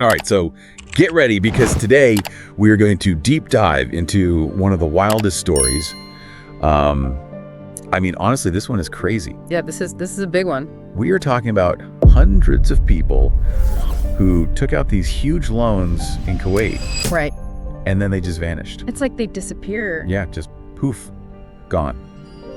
All right, so get ready because today we are going to deep dive into one of the wildest stories. Honestly, this one is crazy. Yeah, this is a big one. We are talking about hundreds of people who took out these huge loans in Kuwait. Right. And then they just vanished. It's like they disappear. Yeah, just poof, gone.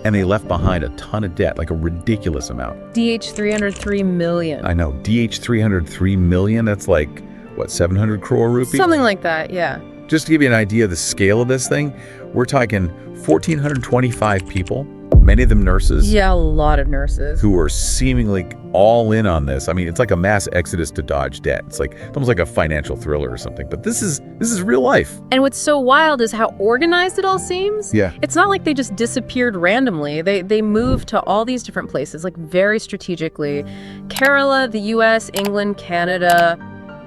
And they left behind a ton of debt, like a ridiculous amount. DH 303 million. I know, DH 303 million, that's like, what, 700 crore rupees? Something like that, yeah. Just to give you an idea of the scale of this thing, we're talking 1,425 people, many of them nurses. Yeah, a lot of nurses. Who are seemingly all in on this. I mean, it's like a mass exodus to dodge debt. It's almost like a financial thriller or something. But this is real life. And what's so wild is how organized it all seems. Yeah. It's not like they just disappeared randomly. They moved to all these different places, like very strategically. Kerala, the US, England, Canada,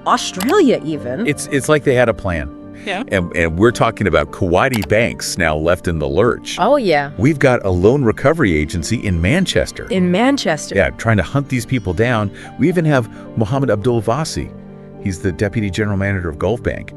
Australia even. It's like they had a plan. Yeah. And we're talking about Kuwaiti banks now left in the lurch. Oh, yeah. We've got a loan recovery agency in Manchester. In Manchester. Yeah, trying to hunt these people down. We even have Mohammed Abdul Vasi. He's the deputy general manager of Gulf Bank.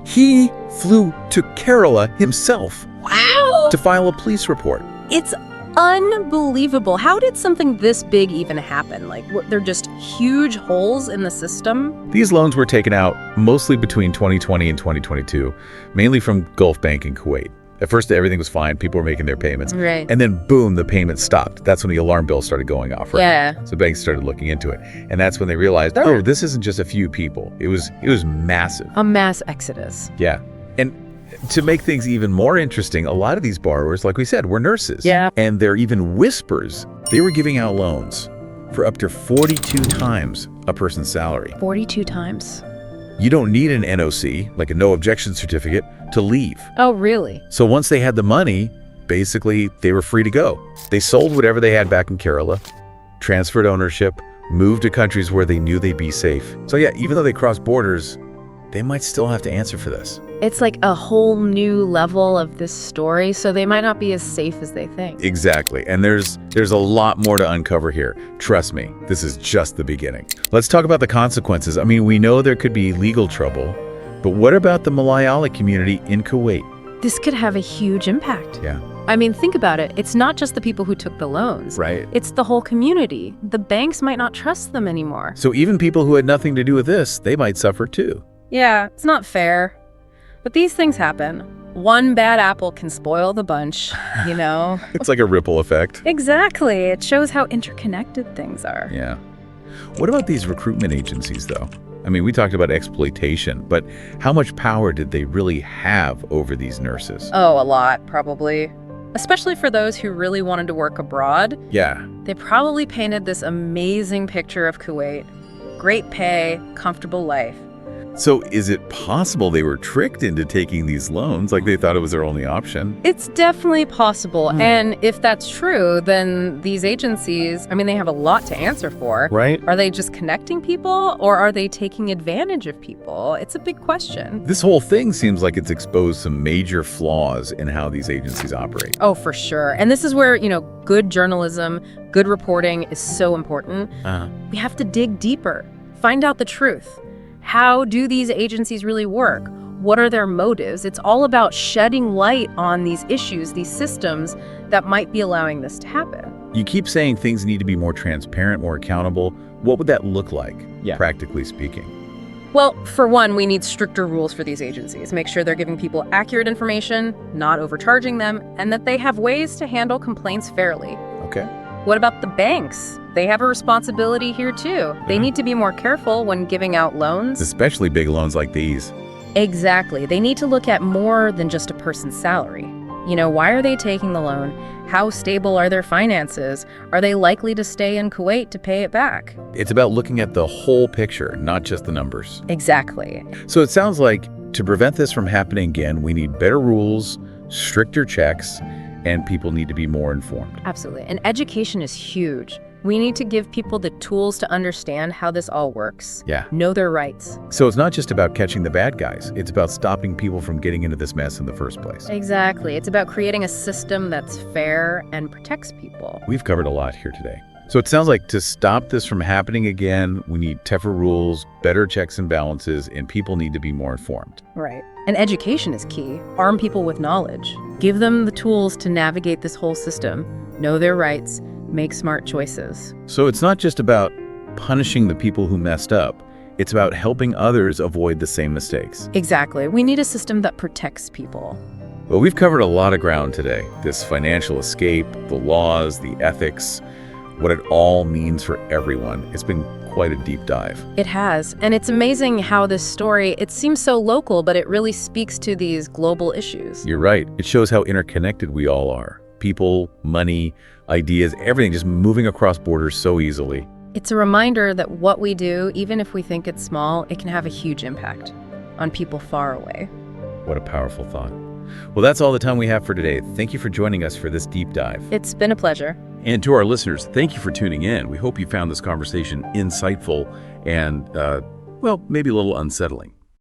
He flew to Kerala himself. Wow. To file a police report. It's unbelievable. How did something this big even happen? Like, they're just huge holes in the system? These loans were taken out mostly between 2020 and 2022, mainly from Gulf Bank in Kuwait. At first, everything was fine. People were making their payments. Right. And then, boom, the payments stopped. That's when the alarm bells started going off, right? Yeah. So banks started looking into it. And that's when they realized, oh, this isn't just a few people. It was massive. A mass exodus. Yeah. And to make things even more interesting, a lot of these borrowers, like we said, were nurses. Yeah. And there are even whispers. They were giving out loans for up to 42 times a person's salary. 42 times. You don't need an NOC, like a no objection certificate, to leave. Oh, really? So once they had the money, basically they were free to go. They sold whatever they had back in Kerala, transferred ownership, moved to countries where they knew they'd be safe. So yeah, even though they crossed borders, they might still have to answer for this. It's like a whole new level of this story, so they might not be as safe as they think. Exactly. And there's a lot more to uncover here. Trust me, this is just the beginning. Let's talk about the consequences. I mean, we know there could be legal trouble, but what about the Malayali community in Kuwait? This could have a huge impact. Yeah. I mean, think about it. It's not just the people who took the loans. Right. It's the whole community. The banks might not trust them anymore. So even people who had nothing to do with this, they might suffer too. Yeah, it's not fair. But these things happen. One bad apple can spoil the bunch, you know? It's like a ripple effect. Exactly. It shows how interconnected things are. Yeah. What about these recruitment agencies, though? I mean, we talked about exploitation, but how much power did they really have over these nurses? Oh, a lot, probably. Especially for those who really wanted to work abroad. Yeah. They probably painted this amazing picture of Kuwait. Great pay, comfortable life. So is it possible they were tricked into taking these loans, like they thought it was their only option? It's definitely possible. And if that's true, then these agencies, I mean, they have a lot to answer for. Right. Are they just connecting people, or are they taking advantage of people? It's a big question. This whole thing seems like it's exposed some major flaws in how these agencies operate. Oh, for sure. And this is where, good journalism, good reporting is so important. We have to dig deeper, find out the truth. How do these agencies really work? What are their motives? It's all about shedding light on these issues, these systems that might be allowing this to happen. You keep saying things need to be more transparent, more accountable. What would that look like, practically speaking? Well, for one, we need stricter rules for these agencies. Make sure they're giving people accurate information, not overcharging them, and that they have ways to handle complaints fairly. Okay. What about the banks? They have a responsibility here too. They need to be more careful when giving out loans. Especially big loans like these. Exactly. They need to look at more than just a person's salary. Why are they taking the loan? How stable are their finances? Are they likely to stay in Kuwait to pay it back? It's about looking at the whole picture, not just the numbers. Exactly. So it sounds like to prevent this from happening again, we need better rules, stricter checks, and people need to be more informed. Absolutely. And education is huge. We need to give people the tools to understand how this all works. Yeah. Know their rights. So it's not just about catching the bad guys. It's about stopping people from getting into this mess in the first place. Exactly. It's about creating a system that's fair and protects people. We've covered a lot here today. So it sounds like to stop this from happening again, we need tougher rules, better checks and balances, and people need to be more informed. Right. And education is key. Arm people with knowledge. Give them the tools to navigate this whole system, know their rights, make smart choices. So it's not just about punishing the people who messed up. It's about helping others avoid the same mistakes. Exactly. We need a system that protects people. Well, we've covered a lot of ground today. This financial escape, the laws, the ethics, what it all means for everyone. It's been quite a deep dive. It has. And it's amazing how this story, it seems so local, but it really speaks to these global issues. You're right. It shows how interconnected we all are. People, money, ideas, everything just moving across borders so easily. It's a reminder that what we do, even if we think it's small, it can have a huge impact on people far away. What a powerful thought. Well, that's all the time we have for today. Thank you for joining us for this deep dive. It's been a pleasure. And to our listeners, thank you for tuning in. We hope you found this conversation insightful and, well, maybe a little unsettling.